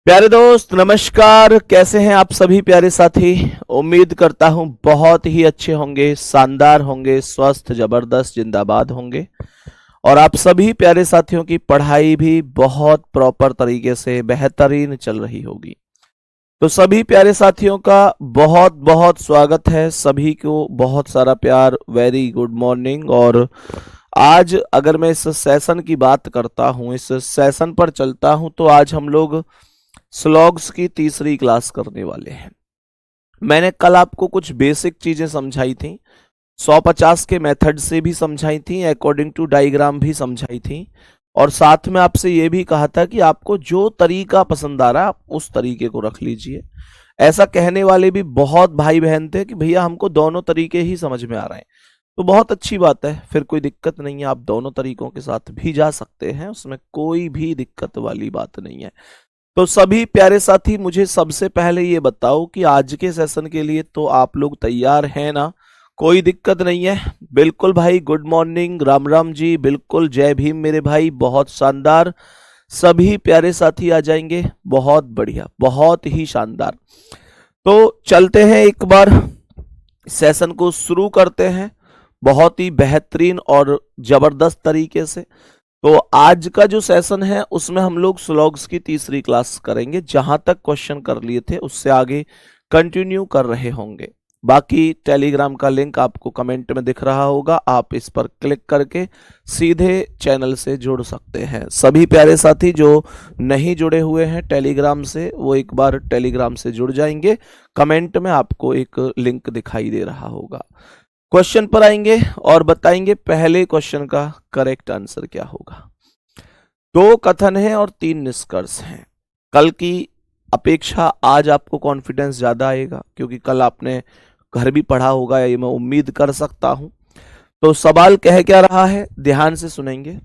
प्यारे दोस्त नमस्कार। कैसे हैं आप सभी प्यारे साथी। उम्मीद करता हूं बहुत ही अच्छे होंगे, शानदार होंगे, स्वस्थ जबरदस्त जिंदाबाद होंगे और आप सभी प्यारे साथियों की पढ़ाई भी बहुत प्रॉपर तरीके से बेहतरीन चल रही होगी। तो सभी प्यारे साथियों का बहुत बहुत स्वागत है। सभी को बहुत सारा प्यार, वेरी गुड मॉर्निंग। और आज अगर मैं इस सेशन की बात करता हूं, इस सेशन पर चलता हूं, तो आज हम लोग स्लॉग्स की तीसरी क्लास करने वाले हैं। मैंने कल आपको कुछ बेसिक चीजें समझाई थी, 150 के मेथड से भी समझाई थी, अकॉर्डिंग टू डायग्राम भी समझाई थी और साथ में आपसे ये भी कहा था कि आपको जो तरीका पसंद आ रहा है आप उस तरीके को रख लीजिए। ऐसा कहने वाले भी बहुत भाई बहन थे कि भैया हमको दोनों तरीके ही समझ में आ रहे हैं। तो बहुत अच्छी बात है, फिर कोई दिक्कत नहीं है, आप दोनों तरीकों के साथ भी जा सकते हैं, उसमें कोई भी दिक्कत वाली बात नहीं है। तो सभी प्यारे साथी मुझे सबसे पहले ये बताओ कि आज के सेशन के लिए तो आप लोग तैयार हैं ना? कोई दिक्कत नहीं है? बिल्कुल भाई, गुड मॉर्निंग, राम राम जी, बिल्कुल जय भीम मेरे भाई, बहुत शानदार। सभी प्यारे साथी आ जाएंगे, बहुत बढ़िया, बहुत ही शानदार। तो चलते हैं, एक बार सेशन को शुरू करते हैं बहुत ही बेहतरीन और जबरदस्त तरीके से। तो आज का जो सेशन है उसमें हम लोग स्लॉग्स की तीसरी क्लास करेंगे। जहां तक क्वेश्चन कर लिए थे उससे आगे कंटिन्यू कर रहे होंगे। बाकी टेलीग्राम का लिंक आपको कमेंट में दिख रहा होगा, आप इस पर क्लिक करके सीधे चैनल से जुड़ सकते हैं। सभी प्यारे साथी जो नहीं जुड़े हुए हैं टेलीग्राम से, वो एक बार टेलीग्राम से जुड़ जाएंगे। कमेंट में आपको एक लिंक दिखाई दे रहा होगा। क्वेश्चन पर आएंगे और बताएंगे पहले क्वेश्चन का करेक्ट आंसर क्या होगा। 2 कथन हैं और 3 निष्कर्ष हैं। कल की अपेक्षा आज आपको कॉन्फिडेंस ज्यादा आएगा क्योंकि कल आपने घर भी पढ़ा होगा, ये मैं उम्मीद कर सकता हूं। तो सवाल कह क्या रहा है, ध्यान से सुनेंगे।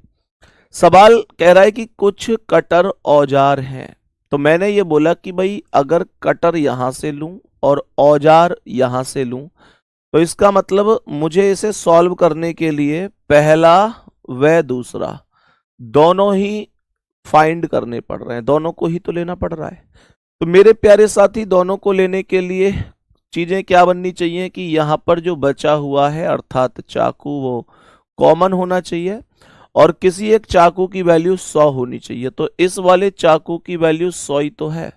सवाल कह रहा है कि कुछ कटर औजार हैं। तो मैंने ये बोला कि भाई अगर कटर यहां से लूं और औजार यहां से लूं तो इसका मतलब मुझे इसे सॉल्व करने के लिए पहला व दूसरा दोनों ही फाइंड करने पड़ रहे हैं, दोनों को ही तो लेना पड़ रहा है। तो मेरे प्यारे साथी, दोनों को लेने के लिए चीजें क्या बननी चाहिए कि यहां पर जो बचा हुआ है अर्थात चाकू, वो कॉमन होना चाहिए और किसी एक चाकू की वैल्यू 100 होनी चाहिए। तो इस वाले चाकू की वैल्यू 100 ही तो है,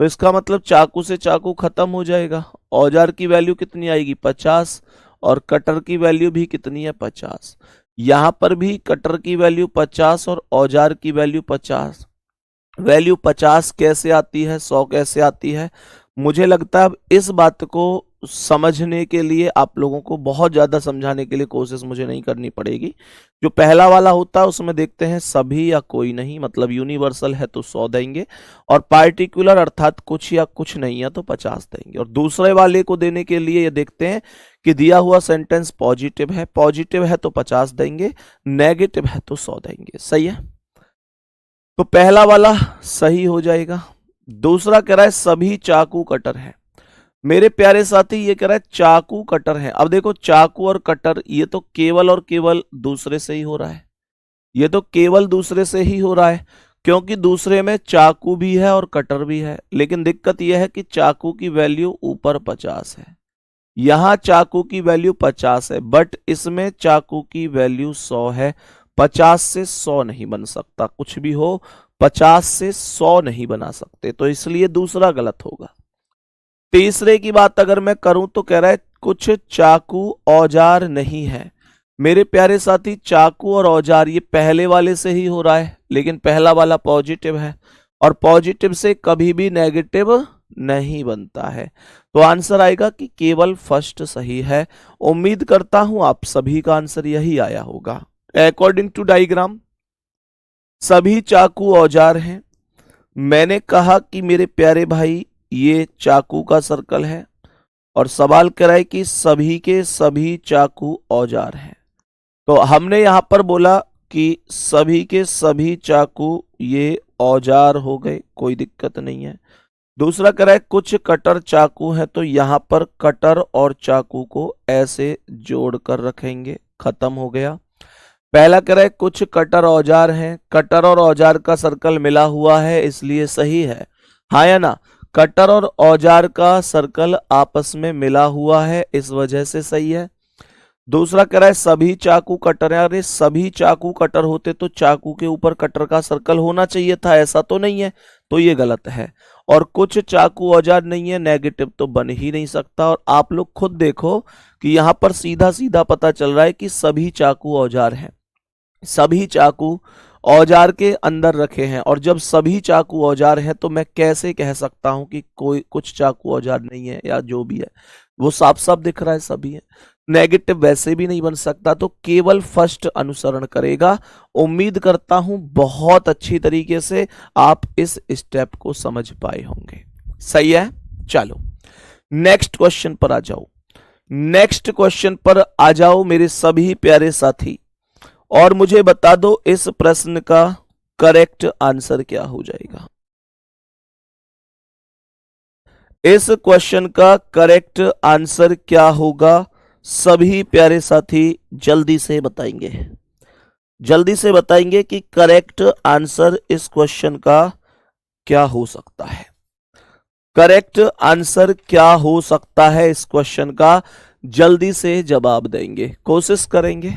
तो इसका मतलब चाकू से चाकू खत्म हो जाएगा। औजार की वैल्यू कितनी आएगी, 50, और कटर की वैल्यू भी कितनी है, 50। यहां पर भी कटर की वैल्यू 50 और औजार की वैल्यू 50। वैल्यू 50 कैसे आती है, 100 कैसे आती है? मुझे लगता है अब इस बात को समझने के लिए आप लोगों को बहुत ज्यादा समझाने के लिए कोशिश मुझे नहीं करनी पड़ेगी। जो पहला वाला होता है उसमें देखते हैं सभी या कोई नहीं, मतलब यूनिवर्सल है तो 100 देंगे और पार्टिकुलर अर्थात कुछ या कुछ नहीं है तो 50 देंगे। और दूसरे वाले को देने के लिए ये देखते हैं कि दिया हुआ सेंटेंस पॉजिटिव है, पॉजिटिव है तो 50 देंगे, नेगेटिव है तो 100 देंगे। सही है, तो पहला वाला सही हो जाएगा। दूसरा कह रहा है सभी चाकू कटर है। मेरे प्यारे साथी ये कह रहा है चाकू कटर है। अब देखो, चाकू और कटर ये तो केवल और केवल दूसरे से ही हो रहा है, ये तो केवल दूसरे से ही हो रहा है क्योंकि दूसरे में चाकू भी है और कटर भी है। लेकिन दिक्कत यह है कि चाकू की वैल्यू ऊपर 50 है, यहां चाकू की वैल्यू 50 है, बट इसमें चाकू की वैल्यू 100 है। 50 से 100 नहीं बन सकता, कुछ भी हो 50 से 100 नहीं बना सकते, तो इसलिए दूसरा गलत होगा। तीसरे की बात अगर मैं करूं तो कह रहा है कुछ चाकू औजार नहीं है। मेरे प्यारे साथी, चाकू और औजार ये पहले वाले से ही हो रहा है, लेकिन पहला वाला पॉजिटिव है और पॉजिटिव से कभी भी नेगेटिव नहीं बनता है। तो आंसर आएगा कि केवल फर्स्ट सही है। उम्मीद करता हूं आप सभी का आंसर यही आया होगा। अकॉर्डिंग टू डायग्राम सभी चाकू औजार हैं। मैंने कहा कि मेरे प्यारे भाई ये चाकू का सर्कल है और सवाल कर रहा है कि सभी के सभी चाकू औजार हैं। तो हमने यहां पर बोला कि सभी के सभी चाकू ये औजार हो गए, कोई दिक्कत नहीं है। दूसरा कह रहा है कुछ कटर चाकू है, तो यहां पर कटर और चाकू को ऐसे जोड़कर रखेंगे, खत्म हो गया। पहला कह रहा है कुछ कटर औजार हैं, कटर और औजार का सर्कल मिला हुआ है इसलिए सही है। हाँ या ना? कटर और औजार का सर्कल आपस में मिला हुआ है, इस वजह से सही है। दूसरा कह रहा है सभी चाकू कटर है। अरे सभी चाकू कटर होते तो चाकू के ऊपर कटर का सर्कल होना चाहिए था, ऐसा तो नहीं है, तो ये गलत है। और कुछ चाकू औजार नहीं है, नेगेटिव तो बन ही नहीं सकता। और आप लोग खुद देखो कि यहां पर सीधा सीधा पता चल रहा है कि सभी चाकू औजार हैं, सभी चाकू औजार के अंदर रखे हैं। और जब सभी चाकू औजार हैं तो मैं कैसे कह सकता हूं कि कोई कुछ चाकू औजार नहीं है, या जो भी है वो साफ साफ दिख रहा है सभी है। नेगेटिव वैसे भी नहीं बन सकता, तो केवल फर्स्ट अनुसरण करेगा। उम्मीद करता हूं बहुत अच्छी तरीके से आप इस स्टेप को समझ पाए होंगे। सही है, चलो नेक्स्ट क्वेश्चन पर आ जाओ। नेक्स्ट क्वेश्चन पर आ जाओ मेरे सभी प्यारे साथी, और मुझे बता दो इस प्रश्न का करेक्ट आंसर क्या हो जाएगा। इस क्वेश्चन का करेक्ट आंसर क्या होगा, सभी प्यारे साथी जल्दी से बताएंगे, जल्दी से बताएंगे कि करेक्ट आंसर इस क्वेश्चन का क्या हो सकता है। करेक्ट आंसर क्या हो सकता है इस क्वेश्चन का, जल्दी से जवाब देंगे, कोशिश करेंगे।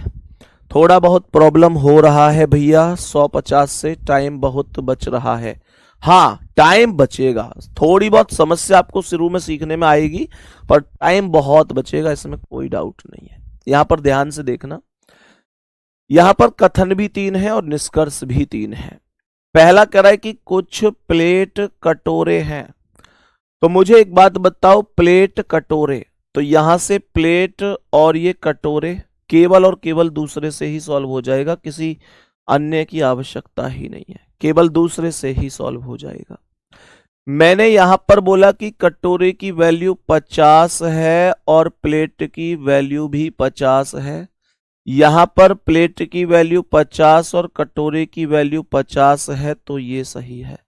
थोड़ा बहुत प्रॉब्लम हो रहा है भैया, 150 से टाइम बहुत बच रहा है। हाँ टाइम बचेगा, थोड़ी बहुत समस्या आपको शुरू में सीखने में आएगी, पर टाइम बहुत बचेगा, इसमें कोई डाउट नहीं है। यहां पर ध्यान से देखना, यहां पर कथन भी 3 है और निष्कर्ष भी 3 है। पहला कह रहा है कि कुछ प्लेट कटोरे हैं। तो मुझे एक बात बताओ, प्लेट कटोरे, तो यहां से प्लेट और ये कटोरे केवल और केवल दूसरे से ही सॉल्व हो जाएगा, किसी अन्य की आवश्यकता ही नहीं है, केवल दूसरे से ही सॉल्व हो जाएगा। मैंने यहां पर बोला कि कटोरे की वैल्यू 50 है और प्लेट की वैल्यू भी 50 है। यहां पर प्लेट की वैल्यू 50 और कटोरे की वैल्यू 50 है, तो ये सही है,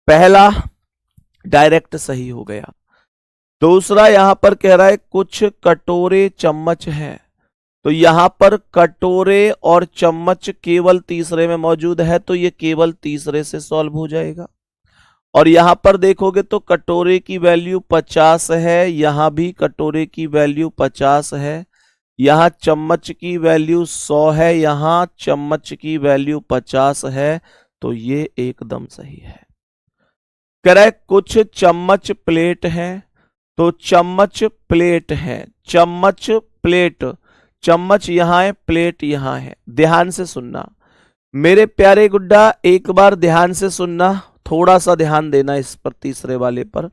पहला डायरेक्ट सही हो गया। दूसरा यहां पर कह रहा है कुछ कटोरे चम्मच हैं, तो यहां पर कटोरे और चम्मच केवल तीसरे में मौजूद है, तो ये केवल तीसरे से सॉल्व हो जाएगा। और यहां पर देखोगे तो कटोरे की वैल्यू 50 है, यहां भी कटोरे की वैल्यू 50 है, यहां चम्मच की वैल्यू 100 है, यहां चम्मच की वैल्यू 50 है, तो ये एकदम सही है। कह रहा है कुछ चम्मच प्लेट हैं, तो चम्मच प्लेट है, चम्मच प्लेट, चम्मच यहां है, प्लेट यहां है। ध्यान से सुनना मेरे प्यारे गुड्डा, एक बार ध्यान से सुनना, थोड़ा सा ध्यान देना इस पर, तीसरे वाले पर।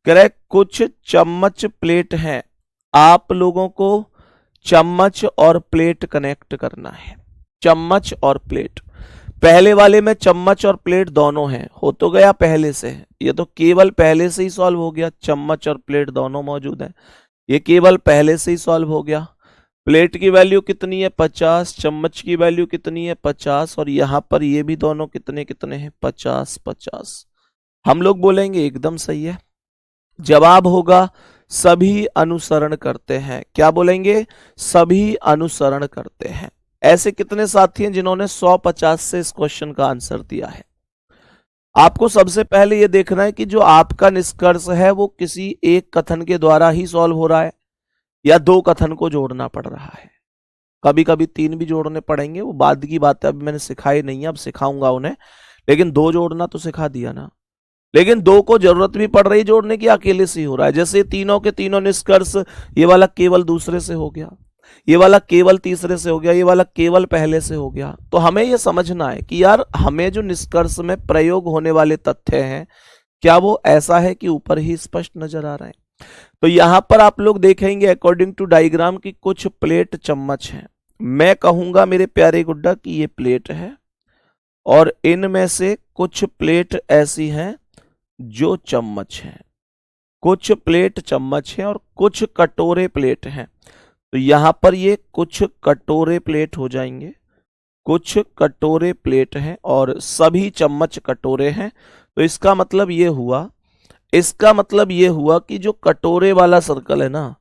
कह रहे कुछ चम्मच प्लेट हैं, आप लोगों को चम्मच और प्लेट कनेक्ट करना है, चम्मच और प्लेट। पहले वाले में चम्मच और प्लेट दोनों हैं, हो तो गया पहले से, ये तो केवल पहले से ही सॉल्व हो गया, चम्मच और प्लेट दोनों मौजूद हैं, ये केवल पहले से ही सॉल्व हो गया। प्लेट की वैल्यू कितनी है 50, चम्मच की वैल्यू कितनी है 50, और यहां पर ये भी दोनों कितने कितने हैं 50 50। हम लोग बोलेंगे एकदम सही है। जवाब होगा सभी अनुसरण करते हैं। क्या बोलेंगे? सभी अनुसरण करते हैं। ऐसे कितने साथी हैं जिन्होंने 150 से इस क्वेश्चन का आंसर दिया है? आपको सबसे पहले यह देखना है कि जो आपका निष्कर्ष है वो किसी एक कथन के द्वारा ही सॉल्व हो रहा है या 2 कथन को जोड़ना पड़ रहा है। कभी कभी 3 भी जोड़ने पड़ेंगे, वो बाद की बात है, अभी मैंने सिखाई नहीं है, अब सिखाऊंगा उन्हें, लेकिन 2 जोड़ना तो सिखा दिया ना। लेकिन 2 को जरूरत भी पड़ रही जोड़ने की, अकेले से ही हो रहा है। जैसे तीनों के तीनों निष्कर्ष, ये वाला केवल दूसरे से हो गया, ये वाला केवल तीसरे से हो गया, ये वाला केवल पहले से हो गया। तो हमें यह समझना है कि यार हमें जो निष्कर्ष में प्रयोग होने वाले तथ्य हैं, क्या वो ऐसा है कि ऊपर ही स्पष्ट नजर आ रहा है? तो यहां पर आप लोग देखेंगे अकॉर्डिंग टू डायग्राम की कुछ प्लेट चम्मच हैं। मैं कहूंगा मेरे प्यारे गुड्डा कि ये प्लेट है, और इनमें से कुछ प्लेट ऐसी हैं जो चम्मच हैं, कुछ प्लेट चम्मच हैं और कुछ कटोरे प्लेट हैं। तो यहां पर ये कुछ कटोरे प्लेट हो जाएंगे, कुछ कटोरे प्लेट हैं और सभी चम्मच कटोरे हैं। तो इसका मतलब ये हुआ, इसका मतलब ये हुआ कि जो कटोरे वाला सर्कल है ना,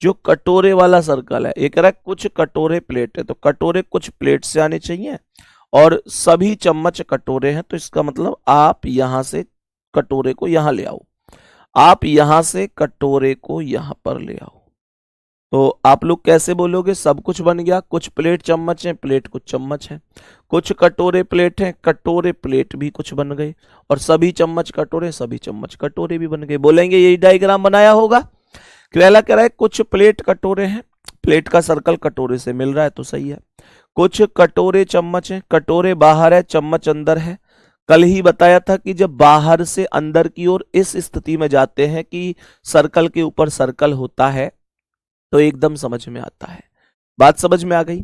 जो कटोरे वाला सर्कल है, ये कह रहा है कुछ कटोरे प्लेट है, तो कटोरे कुछ प्लेट से आने चाहिए और सभी चम्मच कटोरे हैं। तो इसका मतलब आप यहां से कटोरे को यहां ले आओ, आप यहां से कटोरे को यहां पर ले आओ। तो आप लोग कैसे बोलोगे? सब कुछ बन गया, कुछ प्लेट चम्मच है, प्लेट कुछ चम्मच है, कुछ कटोरे प्लेट है, कटोरे प्लेट भी कुछ बन गए, और सभी चम्मच कटोरे, सभी चम्मच कटोरे भी बन गए। बोलेंगे यही डायग्राम बनाया होगा। क्वेला कह रहा है कुछ प्लेट कटोरे हैं, प्लेट का सर्कल कटोरे से मिल रहा है तो सही है। कुछ कटोरे चम्मच है, कटोरे बाहर है, चम्मच अंदर है। कल ही बताया था कि जब बाहर से अंदर की ओर इस स्थिति में जाते हैं कि सर्कल के ऊपर सर्कल होता है तो एकदम समझ में आता है। बात समझ में आ गई?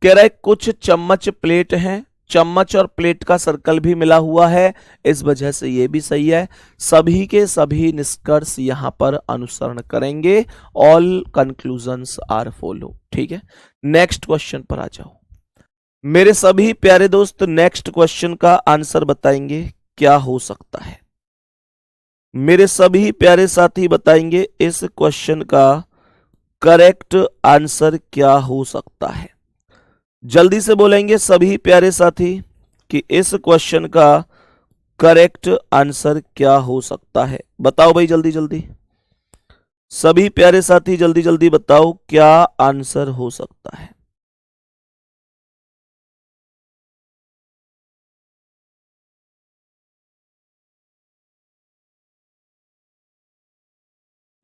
कह रहा है कुछ चम्मच प्लेट हैं, चम्मच और प्लेट का सर्कल भी मिला हुआ है, इस वजह से ये भी सही है। सभी के सभी निष्कर्ष यहां पर अनुसरण करेंगे। All conclusions are follow. ठीक है, नेक्स्ट क्वेश्चन पर आ जाओ मेरे सभी प्यारे दोस्त। नेक्स्ट क्वेश्चन का आंसर बताएंगे क्या हो सकता है। मेरे सभी प्यारे साथी बताएंगे इस क्वेश्चन का करेक्ट आंसर क्या हो सकता है। जल्दी से बोलेंगे सभी प्यारे साथी कि इस क्वेश्चन का करेक्ट आंसर क्या हो सकता है। बताओ भाई जल्दी जल्दी, सभी प्यारे साथी जल्दी जल्दी बताओ क्या आंसर हो सकता है।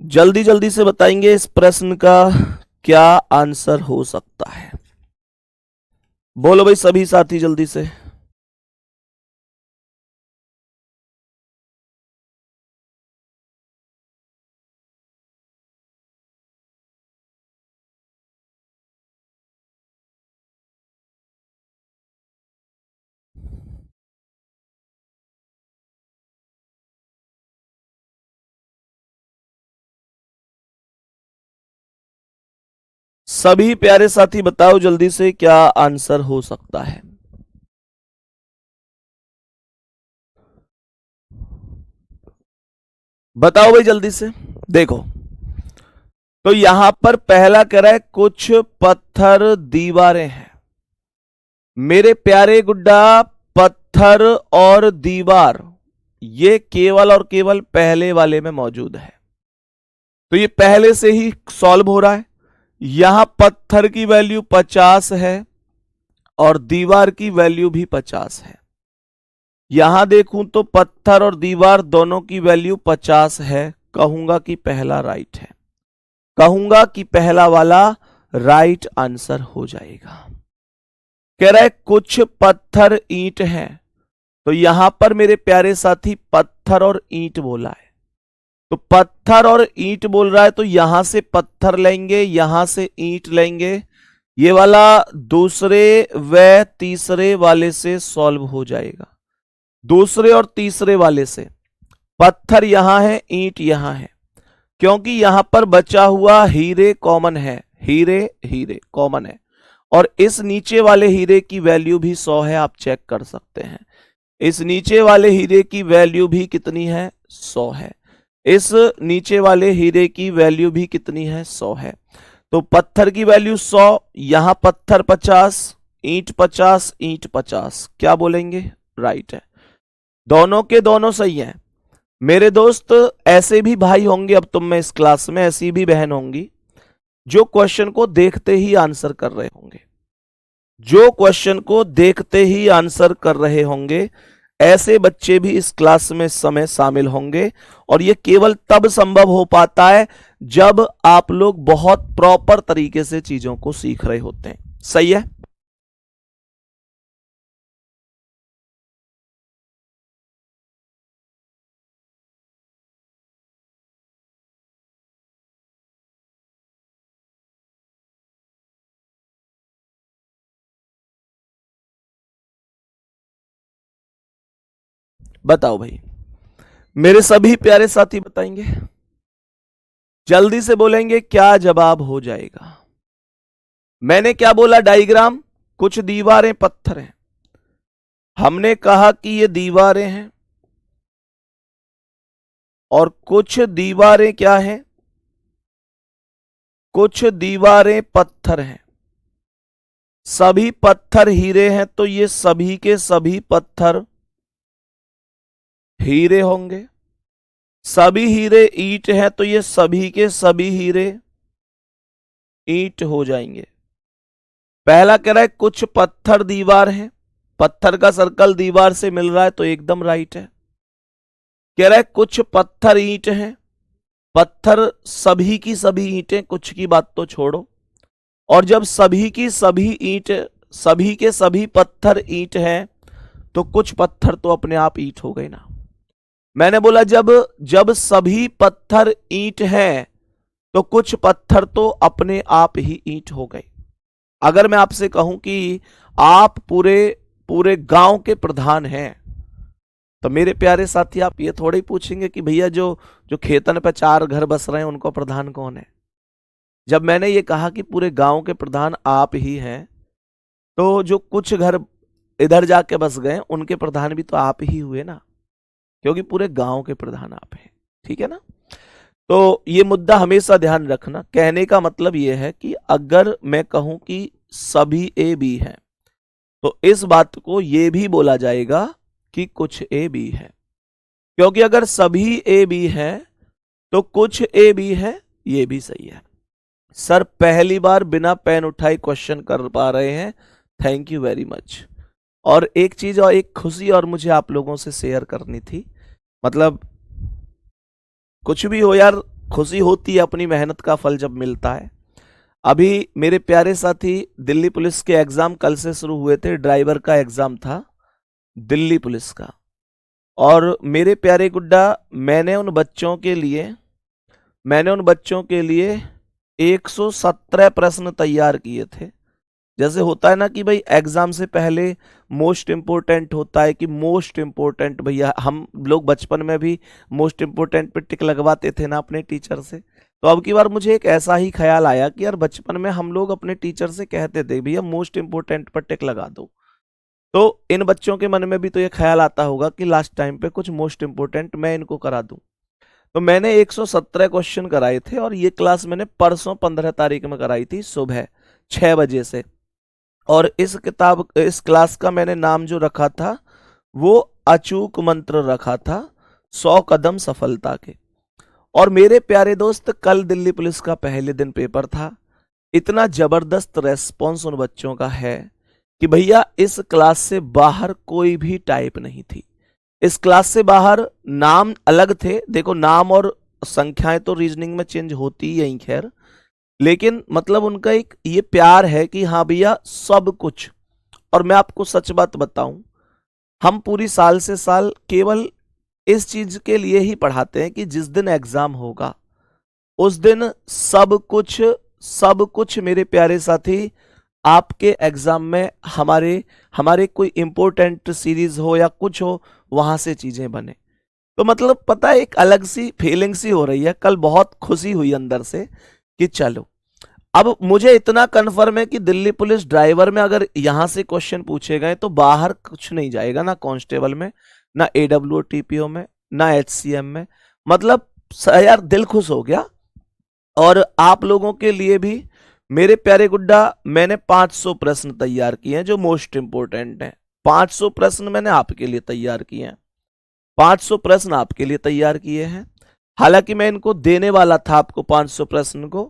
जल्दी जल्दी से बताएंगे इस प्रश्न का क्या आंसर हो सकता है। बोलो भाई सभी साथी जल्दी से। सभी प्यारे साथी बताओ जल्दी से क्या आंसर हो सकता है। बताओ भाई जल्दी से। देखो तो यहां पर पहला कह रहा है कुछ पत्थर दीवारें हैं। मेरे प्यारे गुड्डा, पत्थर और दीवार ये केवल और केवल पहले वाले में मौजूद है, तो ये पहले से ही सॉल्व हो रहा है। यहां पत्थर की वैल्यू 50 है और दीवार की वैल्यू भी 50 है। यहां देखूं तो पत्थर और दीवार दोनों की वैल्यू 50 है। कहूंगा कि पहला राइट है, कहूंगा कि पहला वाला राइट आंसर हो जाएगा। कह रहा है कुछ पत्थर ईंट हैं, तो यहां पर मेरे प्यारे साथी पत्थर और ईंट बोला है, तो पत्थर और ईंट बोल रहा है तो यहां से पत्थर लेंगे, यहां से ईंट लेंगे। ये वाला दूसरे व तीसरे वाले से सॉल्व हो जाएगा। दूसरे और तीसरे वाले से पत्थर यहां है, ईंट यहां है, क्योंकि यहां पर बचा हुआ हीरे कॉमन है, हीरे हीरे कॉमन है, और इस नीचे वाले हीरे की वैल्यू भी 100 है। आप चेक कर सकते हैं, इस नीचे वाले हीरे की वैल्यू भी कितनी है? 100 है। इस नीचे वाले हीरे की वैल्यू भी कितनी है? 100 है। तो पत्थर की वैल्यू 100, यहां पत्थर 50, ईंट 50, ईंट 50। क्या बोलेंगे? राइट है, दोनों के दोनों सही हैं। मेरे दोस्त ऐसे भी भाई होंगे अब तुम में इस क्लास में, ऐसी भी बहन होंगी जो क्वेश्चन को देखते ही आंसर कर रहे होंगे, जो क्वेश्चन को देखते ही आंसर कर रहे होंगे। ऐसे बच्चे भी इस क्लास में इस समय शामिल होंगे, और यह केवल तब संभव हो पाता है जब आप लोग बहुत प्रॉपर तरीके से चीजों को सीख रहे होते हैं। सही है? बताओ भाई, मेरे सभी प्यारे साथी बताएंगे, जल्दी से बोलेंगे क्या जवाब हो जाएगा। मैंने क्या बोला? डायग्राम कुछ दीवारें पत्थर हैं, हमने कहा कि ये दीवारें हैं, और कुछ दीवारें क्या हैं? कुछ दीवारें पत्थर हैं। सभी पत्थर हीरे हैं, तो ये सभी के सभी पत्थर हीरे होंगे। सभी हीरे ईंट है तो ये सभी के सभी हीरे ईंट हो जाएंगे। पहला कह रहा है कुछ पत्थर दीवार है, पत्थर का सर्कल दीवार से मिल रहा है तो एकदम राइट है। कह रहा है कुछ पत्थर ईंट है, पत्थर सभी की सभी ईंटें, कुछ की बात तो छोड़ो। और जब सभी की सभी ईंट, सभी के सभी पत्थर ईंट हैं तो कुछ पत्थर तो अपने आप ईंट हो गए ना। मैंने बोला जब जब सभी पत्थर ईंट हैं तो कुछ पत्थर तो अपने आप ही ईंट हो गए। अगर मैं आपसे कहूं कि आप पूरे पूरे गांव के प्रधान हैं तो मेरे प्यारे साथी आप ये थोड़े ही पूछेंगे कि भैया जो जो खेतन पे 4 घर बस रहे हैं उनको प्रधान कौन है। जब मैंने ये कहा कि पूरे गांव के प्रधान आप ही हैं तो जो कुछ घर इधर जाके बस गए उनके प्रधान भी तो आप ही हुए ना, क्योंकि पूरे गांव के प्रधान आप हैं। ठीक है ना। तो ये मुद्दा हमेशा ध्यान रखना। कहने का मतलब ये है कि अगर मैं कहूं कि सभी ए बी हैं तो इस बात को ये भी बोला जाएगा कि कुछ ए बी है, क्योंकि अगर सभी ए बी है तो कुछ ए बी है, ये भी सही है। सर पहली बार बिना पेन उठाए क्वेश्चन कर पा रहे हैं, थैंक यू वेरी मच। और एक चीज और एक खुशी और मुझे आप लोगों से शेयर करनी थी, मतलब कुछ भी हो यार, खुशी होती है अपनी मेहनत का फल जब मिलता है। अभी मेरे प्यारे साथी दिल्ली पुलिस के एग्जाम कल से शुरू हुए थे, ड्राइवर का एग्जाम था दिल्ली पुलिस का। और मेरे प्यारे गुड्डा मैंने उन बच्चों के लिए 117 प्रश्न तैयार किए थे। जैसे होता है ना कि भाई एग्जाम से पहले मोस्ट इंपोर्टेंट होता है कि मोस्ट इंपोर्टेंट, भैया हम लोग बचपन में भी मोस्ट इंपोर्टेंट पे टिक लगवाते थे ना अपने टीचर से। तो अब की बार मुझे एक ऐसा ही ख्याल आया कि यार बचपन में हम लोग अपने टीचर से कहते थे भैया मोस्ट इंपोर्टेंट पर टिक लगा दो। तो इन बच्चों के मन में भी तो ये ख्याल आता होगा कि लास्ट टाइम पे कुछ मोस्ट इंपोर्टेंट मैं इनको करा दूं। तो मैंने 117 क्वेश्चन कराए थे और ये क्लास मैंने परसों 15 तारीख में कराई थी सुबह 6 बजे से। और इस क्लास का मैंने नाम जो रखा था वो अचूक मंत्र रखा था, 100 कदम सफलता के। और मेरे प्यारे दोस्त कल दिल्ली पुलिस का पहले दिन पेपर था। इतना जबरदस्त रेस्पॉन्स उन बच्चों का है कि भैया इस क्लास से बाहर कोई भी टाइप नहीं थी। इस क्लास से बाहर नाम अलग थे, देखो नाम और संख्याएं तो रीजनिंग में चेंज होती ही हैं खैर, लेकिन मतलब उनका एक ये प्यार है कि हाँ भैया सब कुछ। और मैं आपको सच बात बताऊं, हम पूरी साल से साल केवल इस चीज के लिए ही पढ़ाते हैं कि जिस दिन एग्जाम होगा उस दिन सब कुछ मेरे प्यारे साथी आपके एग्जाम में हमारे कोई इंपॉर्टेंट सीरीज हो या कुछ हो वहां से चीजें बने। तो मतलब पता है एक अलग सी फीलिंग सी हो रही है। कल बहुत खुशी हुई अंदर से कि चलो अब मुझे इतना कंफर्म है कि दिल्ली पुलिस ड्राइवर में अगर यहां से क्वेश्चन पूछे गए तो बाहर कुछ नहीं जाएगा, ना कांस्टेबल में, ना AWO TPO में, ना HCM में। मतलब यार दिल खुश हो गया। और आप लोगों के लिए भी मेरे प्यारे गुड्डा मैंने 500 प्रश्न तैयार किए हैं जो मोस्ट इंपोर्टेंट हैं। 500 प्रश्न मैंने आपके लिए तैयार किए हैं, 500 प्रश्न आपके लिए तैयार किए हैं। हालांकि मैं इनको देने वाला था आपको 500 प्रश्न को,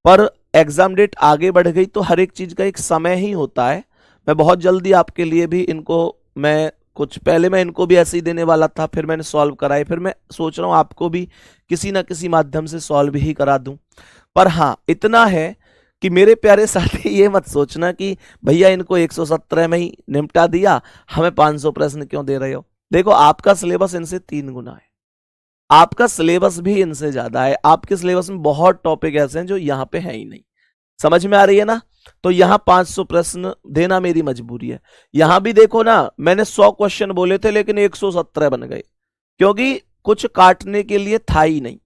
पर एग्जाम डेट आगे बढ़ गई तो हर एक चीज का एक समय ही होता है। मैं बहुत जल्दी आपके लिए भी इनको मैं कुछ पहले मैं इनको भी ऐसे ही देने वाला था, फिर मैंने सॉल्व कराए, फिर मैं सोच रहा हूं आपको भी किसी ना किसी माध्यम से सॉल्व ही करा दूं। पर हाँ इतना है कि मेरे प्यारे साथी ये मत सोचना कि भैया इनको 117 में ही निपटा दिया, हमें 500 प्रश्न क्यों दे रहे हो। देखो आपका सिलेबस इनसे 3 गुना है, आपका सिलेबस भी इनसे ज्यादा है। आपके सिलेबस में बहुत टॉपिक ऐसे हैं जो यहाँ पे है ही नहीं। समझ में आ रही है ना। तो यहाँ 500 प्रश्न देना मेरी मजबूरी है। यहां भी देखो ना मैंने 100 क्वेश्चन बोले थे लेकिन 117 बन गए, क्योंकि कुछ काटने के लिए था ही नहीं।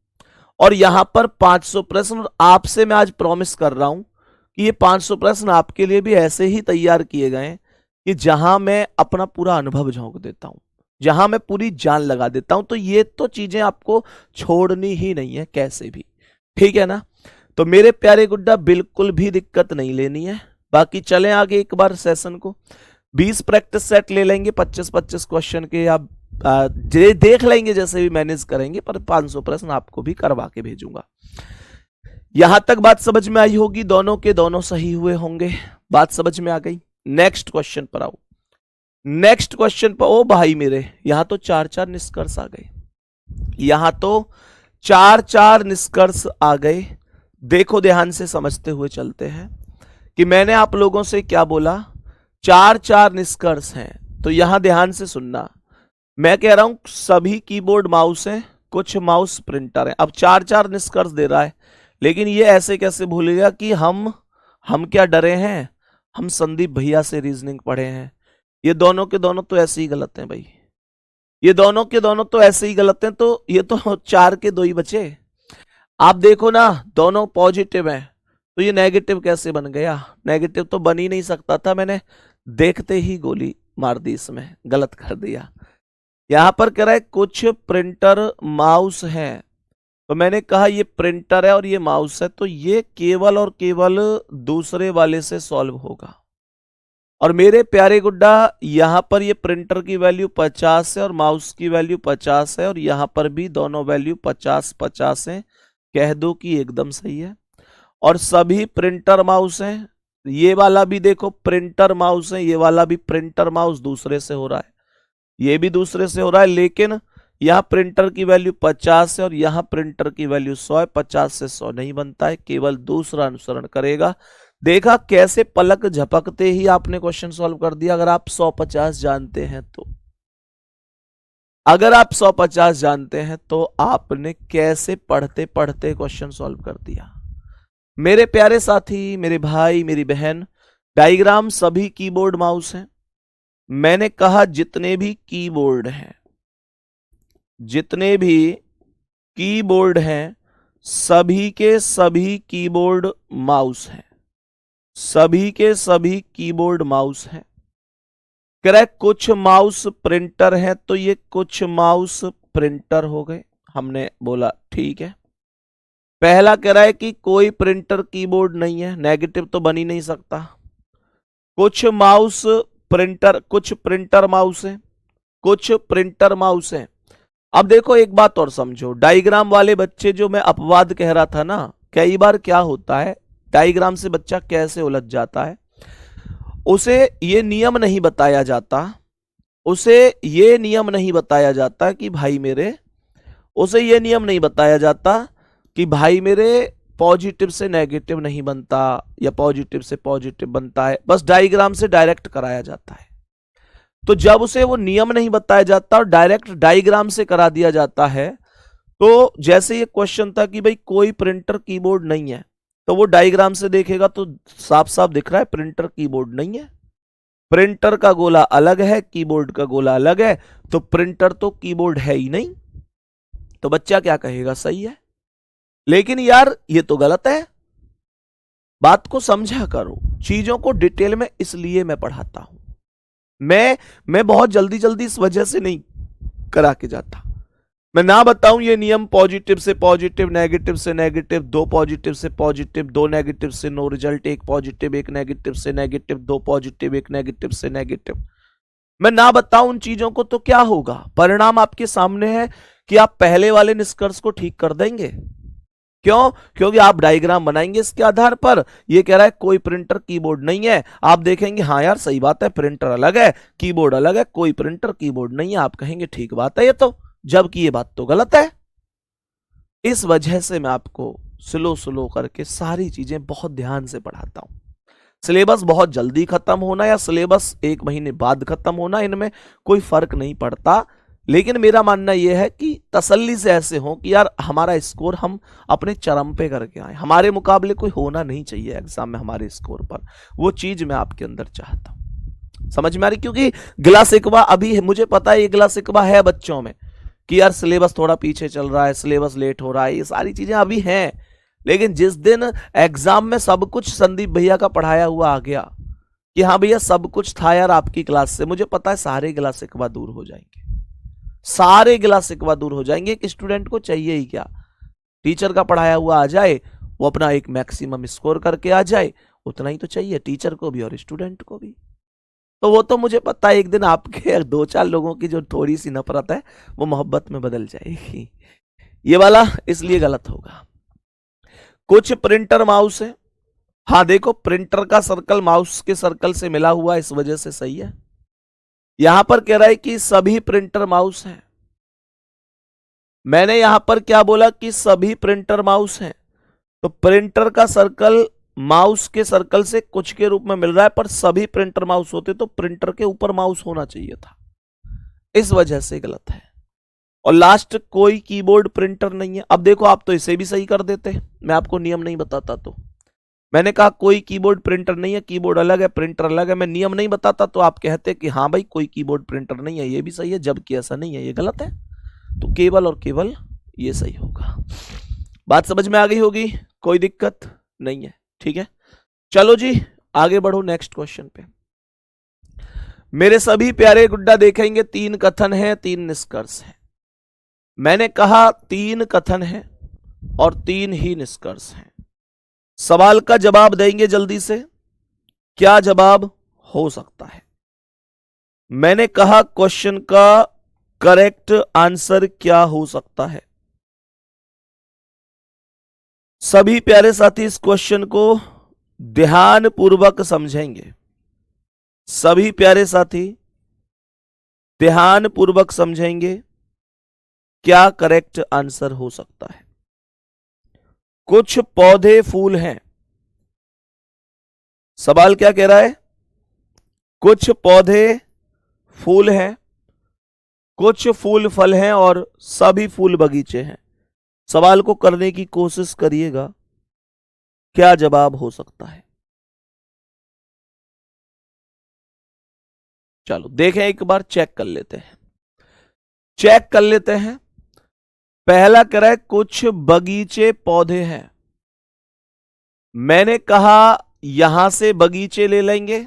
और यहां पर 500 प्रश्न आपसे मैं आज प्रॉमिस कर रहा हूं कि ये 500 प्रश्न आपके लिए भी ऐसे ही तैयार किए गए हैं कि जहां मैं अपना पूरा अनुभव झोंक देता हूं, जहां मैं पूरी जान लगा देता हूं। तो ये तो चीजें आपको छोड़नी ही नहीं है कैसे भी, ठीक है ना। तो मेरे प्यारे गुड्डा बिल्कुल भी दिक्कत नहीं लेनी है। बाकी चलें आगे एक बार सेशन को 20 प्रैक्टिस सेट ले लेंगे 25-25 क्वेश्चन के या देख लेंगे, जैसे भी मैनेज करेंगे, पर 500 प्रश्न आपको भी करवा के भेजूंगा। यहां तक बात समझ में आई होगी, दोनों के दोनों सही हुए होंगे, बात समझ में आ गई। नेक्स्ट क्वेश्चन पर आओ। नेक्स्ट क्वेश्चन पर, ओ भाई मेरे, यहां तो 4-4 निष्कर्ष आ गए, यहां तो 4-4 निष्कर्ष आ गए। देखो ध्यान से समझते हुए चलते हैं कि मैंने आप लोगों से क्या बोला, 4-4 निष्कर्ष हैं, तो यहां ध्यान से सुनना। मैं कह रहा हूं सभी कीबोर्ड माउस हैं, कुछ माउस प्रिंटर हैं। अब 4-4 निष्कर्ष दे रहा है, लेकिन ये ऐसे कैसे भूल गया कि हम क्या डरे हैं, हम संदीप भैया से रीजनिंग पढ़े हैं। ये दोनों के दोनों तो ऐसे ही गलत हैं भाई, ये दोनों के दोनों तो ऐसे ही गलत हैं, तो ये तो 4 के 2 ही बचे। आप देखो ना, दोनों पॉजिटिव हैं, तो ये नेगेटिव कैसे बन गया? नेगेटिव तो बन ही नहीं सकता था, मैंने देखते ही गोली मार दी, इसमें गलत कर दिया। यहां पर कह रहा है कुछ प्रिंटर माउस हैं, तो मैंने कहा ये प्रिंटर है और ये माउस है, तो ये केवल और केवल दूसरे वाले से सॉल्व होगा। और मेरे प्यारे गुड्डा, यहां पर ये प्रिंटर की वैल्यू 50 है और माउस की वैल्यू 50 है, और यहां पर भी दोनों वैल्यू 50-50 है। कह दो कि एकदम सही है। और सभी प्रिंटर माउस हैं, ये वाला भी देखो प्रिंटर माउस है, ये वाला भी प्रिंटर माउस दूसरे से हो रहा है, ये भी दूसरे से हो रहा है, लेकिन यहां प्रिंटर की वैल्यू 50 है और यहां प्रिंटर की वैल्यू 100 है। 50 से 100 नहीं बनता है, केवल दूसरा अनुसरण करेगा। देखा कैसे पलक झपकते ही आपने क्वेश्चन सॉल्व कर दिया, अगर आप 150 जानते हैं तो। अगर आप 150 जानते हैं तो आपने कैसे पढ़ते पढ़ते क्वेश्चन सॉल्व कर दिया। मेरे प्यारे साथी, मेरे भाई, मेरी बहन, डायग्राम सभी कीबोर्ड माउस हैं। मैंने कहा जितने भी कीबोर्ड हैं, जितने भी कीबोर्ड हैं, सभी के सभी कीबोर्ड माउस हैं, सभी के सभी कीबोर्ड माउस हैं। कह रहा है कुछ माउस प्रिंटर हैं, तो ये कुछ माउस प्रिंटर हो गए। हमने बोला ठीक है। पहला कह रहा है कि कोई प्रिंटर कीबोर्ड नहीं है, नेगेटिव तो बन ही नहीं सकता। कुछ माउस प्रिंटर, कुछ प्रिंटर माउस है, कुछ प्रिंटर माउस है। अब देखो एक बात और समझो, डायग्राम वाले बच्चे जो मैं अपवाद कह रहा था ना, कई बार क्या होता है, डायग्राम से बच्चा कैसे उलझ जाता है, उसे ये नियम नहीं बताया जाता, उसे ये नियम नहीं बताया जाता कि भाई मेरे, उसे ये नियम नहीं बताया जाता कि भाई मेरे पॉजिटिव से नेगेटिव नहीं बनता या पॉजिटिव से पॉजिटिव बनता है, बस डायग्राम से डायरेक्ट कराया जाता है। तो जब उसे वो नियम नहीं बताया जाता और डायरेक्ट डायग्राम से करा दिया जाता है, तो जैसे ये क्वेश्चन था कि भाई कोई प्रिंटर कीबोर्ड नहीं है, तो वो डायग्राम से देखेगा तो साफ साफ दिख रहा है प्रिंटर कीबोर्ड नहीं है। प्रिंटर का गोला अलग है, कीबोर्ड का गोला अलग है, तो प्रिंटर तो कीबोर्ड है ही नहीं, तो बच्चा क्या कहेगा, सही है। लेकिन यार ये तो गलत है, बात को समझा करो, चीजों को डिटेल में इसलिए मैं पढ़ाता हूं। मैं बहुत जल्दी जल्दी इस वजह से नहीं करा के जाता। मैं ना बताऊं ये नियम पॉजिटिव से पॉजिटिव, नेगेटिव से नेगेटिव, 2 पॉजिटिव से पॉजिटिव, 2 नेगेटिव से नो रिजल्ट, 1 पॉजिटिव 1 नेगेटिव से नेगेटिव, 2 पॉजिटिव 1 नेगेटिव से नेगेटिव, मैं ना बताऊं उन चीजों को, तो क्या होगा, परिणाम आपके सामने है कि आप पहले वाले निष्कर्ष को ठीक कर देंगे। क्यों? क्योंकि आप डायग्राम बनाएंगे इसके आधार पर। ये कह रहा है कोई प्रिंटर कीबोर्ड नहीं है, आप देखेंगे हाँ यार सही बात है, प्रिंटर अलग है कीबोर्ड अलग है, कोई प्रिंटर कीबोर्ड नहीं है, आप कहेंगे ठीक बात है ये तो, जबकि ये बात तो गलत है। इस वजह से मैं आपको स्लो स्लो करके सारी चीजें बहुत ध्यान से पढ़ाता हूं। सिलेबस बहुत जल्दी खत्म होना या सिलेबस 1 महीने बाद खत्म होना, इनमें कोई फर्क नहीं पड़ता। लेकिन मेरा मानना यह है कि तसल्ली से ऐसे हो कि यार हमारा स्कोर हम अपने चरम पे करके आए, हमारे मुकाबले कोई होना नहीं चाहिए एग्जाम में हमारे स्कोर पर, वो चीज मैं आपके अंदर चाहता हूं। समझ में आ रही? क्योंकि गिला शिकवा अभी मुझे पता है, ये गिला शिकवा है बच्चों में कि यार सिलेबस थोड़ा पीछे चल रहा है, सिलेबस लेट हो रहा है, ये सारी चीजें अभी हैं। लेकिन जिस दिन एग्जाम में सब कुछ संदीप भैया का पढ़ाया हुआ आ गया कि हाँ भैया सब कुछ था यार आपकी क्लास से, मुझे पता है सारे गिला शिकवा दूर हो जाएंगे, सारे गिला शिकवा दूर हो जाएंगे। एक स्टूडेंट को चाहिए ही क्या, टीचर का पढ़ाया हुआ आ जाए, वो अपना एक मैक्सिमम स्कोर करके आ जाए, उतना ही तो चाहिए टीचर को भी और स्टूडेंट को भी। तो वो तो मुझे पता है, एक दिन आपके 2-4 लोगों की जो थोड़ी सी नफरत है वो मोहब्बत में बदल जाएगी। ये वाला इसलिए गलत होगा। कुछ प्रिंटर माउस है, हाँ देखो प्रिंटर का सर्कल माउस के सर्कल से मिला हुआ, इस वजह से सही है। यहां पर कह रहा है कि सभी प्रिंटर माउस हैं। मैंने यहां पर क्या बोला कि सभी प्रिंटर माउस हैं, तो प्रिंटर का सर्कल माउस के सर्कल से कुछ के रूप में मिल रहा है, पर सभी प्रिंटर माउस होते तो प्रिंटर के ऊपर माउस होना चाहिए था, इस वजह से गलत है। और लास्ट, कोई कीबोर्ड प्रिंटर नहीं है। अब देखो आप तो इसे भी सही कर देते, मैं आपको नियम नहीं बताता तो। मैंने कहा कोई कीबोर्ड प्रिंटर नहीं है, कीबोर्ड अलग है प्रिंटर अलग है, मैं नियम नहीं बताता तो आप कहते कि हाँ भाई कोई कीबोर्ड प्रिंटर नहीं है, ये भी सही है, जबकि ऐसा नहीं है, ये गलत है। तो केवल और केवल ये सही होगा। बात समझ में आ गई होगी, कोई दिक्कत नहीं है, ठीक है। चलो जी आगे बढ़ो नेक्स्ट क्वेश्चन पे। मेरे सभी प्यारे गुड्डा देखेंगे 3 कथन है 3 निष्कर्ष है। मैंने कहा 3 कथन है और 3 ही निष्कर्ष हैं। सवाल का जवाब देंगे जल्दी से, क्या जवाब हो सकता है। मैंने कहा क्वेश्चन का करेक्ट आंसर क्या हो सकता है। सभी प्यारे साथी इस क्वेश्चन को ध्यान पूर्वक समझेंगे। सभी प्यारे साथी ध्यान पूर्वक समझेंगे, क्या करेक्ट आंसर हो सकता है। कुछ पौधे फूल हैं। सवाल क्या कह रहा है, कुछ पौधे फूल हैं, कुछ फूल फल हैं और सभी फूल बगीचे हैं। सवाल को करने की कोशिश करिएगा, क्या जवाब हो सकता है। चलो देखें, एक बार चेक कर लेते हैं, चेक कर लेते हैं। पहला कह रहा है कुछ बगीचे पौधे हैं। मैंने कहा यहां से बगीचे ले लेंगे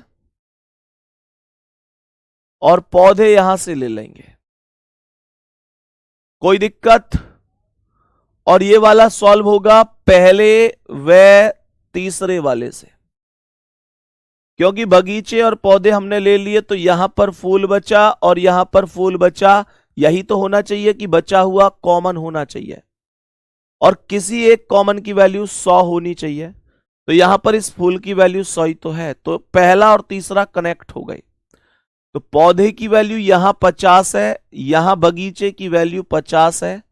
और पौधे यहां से ले लेंगे, कोई दिक्कत। और ये वाला सॉल्व होगा पहले व तीसरे वाले से, क्योंकि बगीचे और पौधे हमने ले लिए तो यहां पर फूल बचा और यहां पर फूल बचा। यही तो होना चाहिए कि बचा हुआ कॉमन होना चाहिए और किसी एक कॉमन की वैल्यू 100 होनी चाहिए। तो यहां पर इस फूल की वैल्यू 100 ही तो है, तो पहला और तीसरा कनेक्ट हो गए। तो पौधे की वैल्यू यहां 50 है, यहां बगीचे की वैल्यू 50 है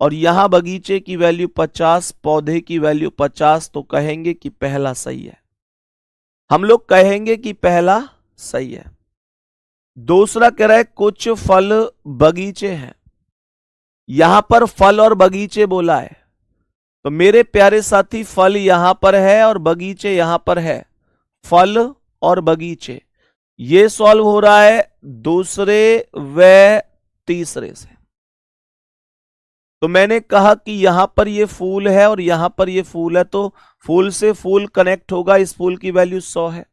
और यहां बगीचे की वैल्यू 50, पौधे की वैल्यू 50। तो कहेंगे कि पहला सही है, हम लोग कहेंगे कि पहला सही है। दूसरा कह रहा है कुछ फल बगीचे हैं। यहां पर फल और बगीचे बोला है, तो मेरे प्यारे साथी फल यहां पर है और बगीचे यहां पर है। फल और बगीचे ये सॉल्व हो रहा है दूसरे व तीसरे से। तो मैंने कहा कि यहां पर ये फूल है और यहां पर ये फूल है, तो फूल से फूल कनेक्ट होगा, इस फूल की वैल्यू 100 है।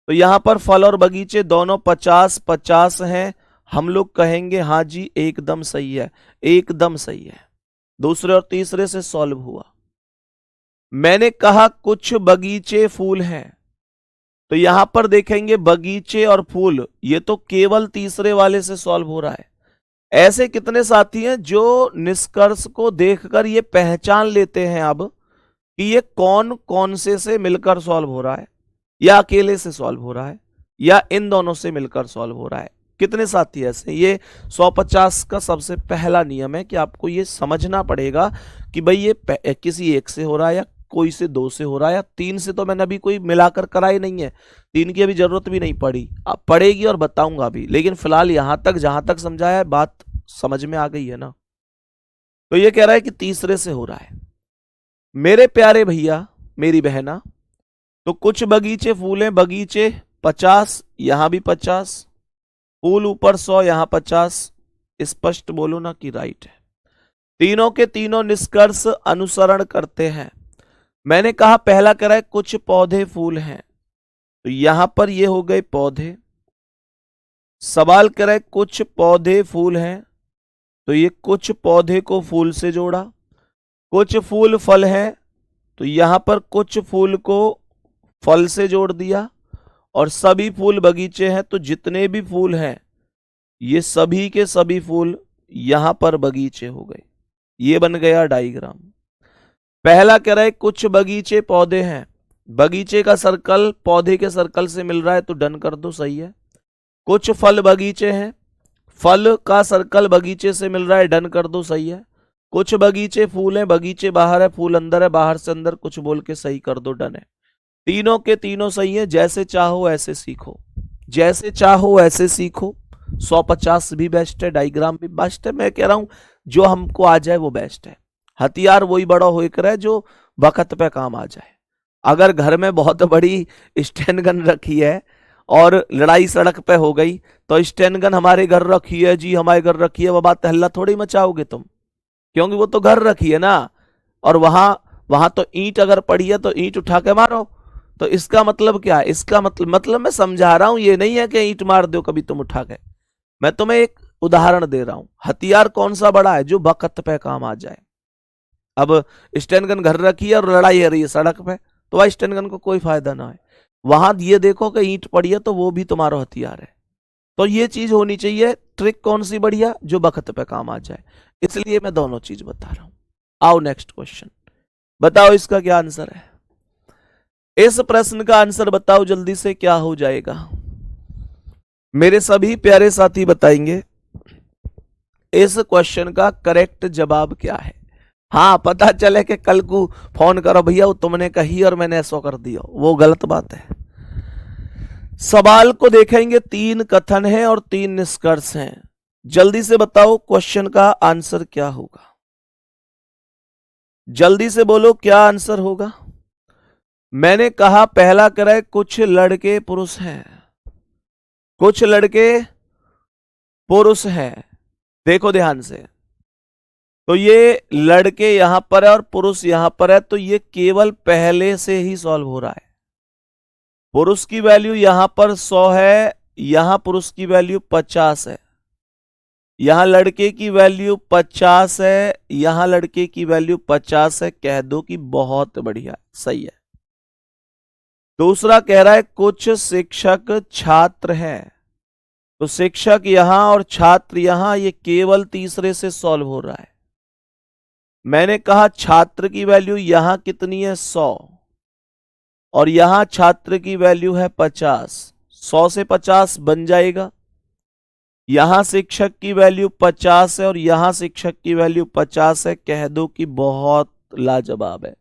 तो यहां पर फल और बगीचे दोनों 50-50 हैं। हम लोग कहेंगे हाँ जी एकदम सही है, एकदम सही है। दूसरे और तीसरे से सॉल्व हुआ। मैंने कहा कुछ बगीचे फूल हैं, तो यहां पर देखेंगे बगीचे और फूल, ये तो केवल तीसरे वाले से सॉल्व हो रहा है। ऐसे कितने साथी हैं जो निष्कर्ष को देखकर ये पहचान लेते हैं अब कि ये कौन कौन से मिलकर सॉल्व हो रहा है, या अकेले से सॉल्व हो रहा है, या इन दोनों से मिलकर सॉल्व हो रहा है। कितने साथी ऐसे। ये 150 का सबसे पहला नियम है कि आपको ये समझना पड़ेगा कि भाई ये किसी एक से हो रहा है या कोई से 2 से हो रहा है या 3 से। तो मैंने अभी कोई मिलाकर कराई नहीं है, 3 की अभी जरूरत भी नहीं पड़ी, अब पड़ेगी और बताऊंगा भी। लेकिन फिलहाल यहां तक जहां तक समझाया है बात समझ में आ गई है ना। तो ये कह रहा है कि तीसरे से हो रहा है। मेरे प्यारे भैया मेरी बहना, तो कुछ बगीचे फूल हैं, बगीचे 50, यहां भी 50, फूल ऊपर 100, यहां 50। स्पष्ट बोलो ना कि राइट है। तीनों के तीनों निष्कर्ष अनुसरण करते हैं। मैंने कहा पहला कह रहा है कुछ पौधे फूल हैं, तो यहां पर ये हो गए पौधे। सवाल कह रहा है कुछ पौधे फूल हैं, तो ये कुछ पौधे को फूल से जोड़ा। कुछ फूल फल हैं, तो यहां पर कुछ फूल को फल से जोड़ दिया। और सभी फूल बगीचे हैं, तो जितने भी फूल हैं ये सभी के सभी फूल यहां पर बगीचे हो गए। ये बन गया डायग्राम। पहला कह रहा है कुछ बगीचे पौधे हैं, बगीचे का सर्कल पौधे के सर्कल से मिल रहा है तो डन कर दो, सही है। कुछ फल बगीचे हैं, फल का सर्कल बगीचे से मिल रहा है, डन कर दो, सही है। कुछ बगीचे फूल हैं, बगीचे बाहर है, फूल अंदर है, बाहर से अंदर, कुछ बोल के सही कर दो, डन है। तीनों के तीनों सही है। जैसे चाहो ऐसे सीखो, जैसे चाहो ऐसे सीखो। 150 भी बेस्ट है, डायग्राम भी बेस्ट है। मैं कह रहा हूं जो हमको आ जाए वो बेस्ट है। हथियार वही बड़ा होकर है जो वक्त पे काम आ जाए। अगर घर में बहुत बड़ी स्टैन गन रखी है और लड़ाई सड़क पे हो गई तो स्टैन गन हमारे घर रखी है जी, हमारे घर रखी है, वो बात हल्ला थोड़ी मचाओगे तुम, क्योंकि वो तो घर रखी है ना। और वहां तो ईंट अगर पड़ी है तो ईंट उठा के मारो। तो इसका मतलब क्या है? इसका मतलब मैं समझा रहा हूं, ये नहीं है कि ईंट मार दो कभी तुम उठा के। मैं तुम्हें एक उदाहरण दे रहा हूं। हथियार कौन सा बड़ा है? जो वक्त पे काम आ जाए। अब स्टैन गन घर रखी है और लड़ाई हो रही है सड़क पे, तो वह स्टैन गन को कोई फायदा ना है। वहां ये देखो कि ईंट पड़ी है तो वो भी तुम्हारा हथियार है। तो ये चीज होनी चाहिए। ट्रिक कौन सी बढ़िया? जो वक्त पे काम आ जाए। इसलिए मैं दोनों चीज बता रहा हूं। आओ नेक्स्ट क्वेश्चन, बताओ इसका क्या आंसर है। इस प्रश्न का आंसर बताओ जल्दी से, क्या हो जाएगा? मेरे सभी प्यारे साथी बताएंगे इस क्वेश्चन का करेक्ट जवाब क्या है। हाँ, पता चले कि कल को फोन करो भैया वो तुमने कही और मैंने ऐसा कर दिया, वो गलत बात है। सवाल को देखेंगे, 3 कथन हैं और 3 निष्कर्ष हैं। जल्दी से बताओ क्वेश्चन का आंसर क्या होगा। जल्दी से बोलो क्या आंसर होगा। मैंने कहा पहला करे कुछ लड़के पुरुष हैं, कुछ लड़के पुरुष हैं। देखो ध्यान से, तो ये लड़के यहां पर है और पुरुष यहां पर है, तो ये केवल पहले से ही सॉल्व हो रहा है। पुरुष की वैल्यू यहां पर 100 है, यहां पुरुष की वैल्यू 50 है, यहां लड़के की वैल्यू 50 है, यहां लड़के की वैल्यू 50 है। कह दो कि बहुत बढ़िया, सही है। दूसरा कह रहा है कुछ शिक्षक छात्र हैं, तो शिक्षक यहां और छात्र यहां, ये केवल तीसरे से सॉल्व हो रहा है। मैंने कहा छात्र की वैल्यू यहां कितनी है? 100, और यहां छात्र की वैल्यू है 50। 100 से 50 बन जाएगा। यहां शिक्षक की वैल्यू 50 है और यहां शिक्षक की वैल्यू 50 है। कह दो कि बहुत लाजवाब है,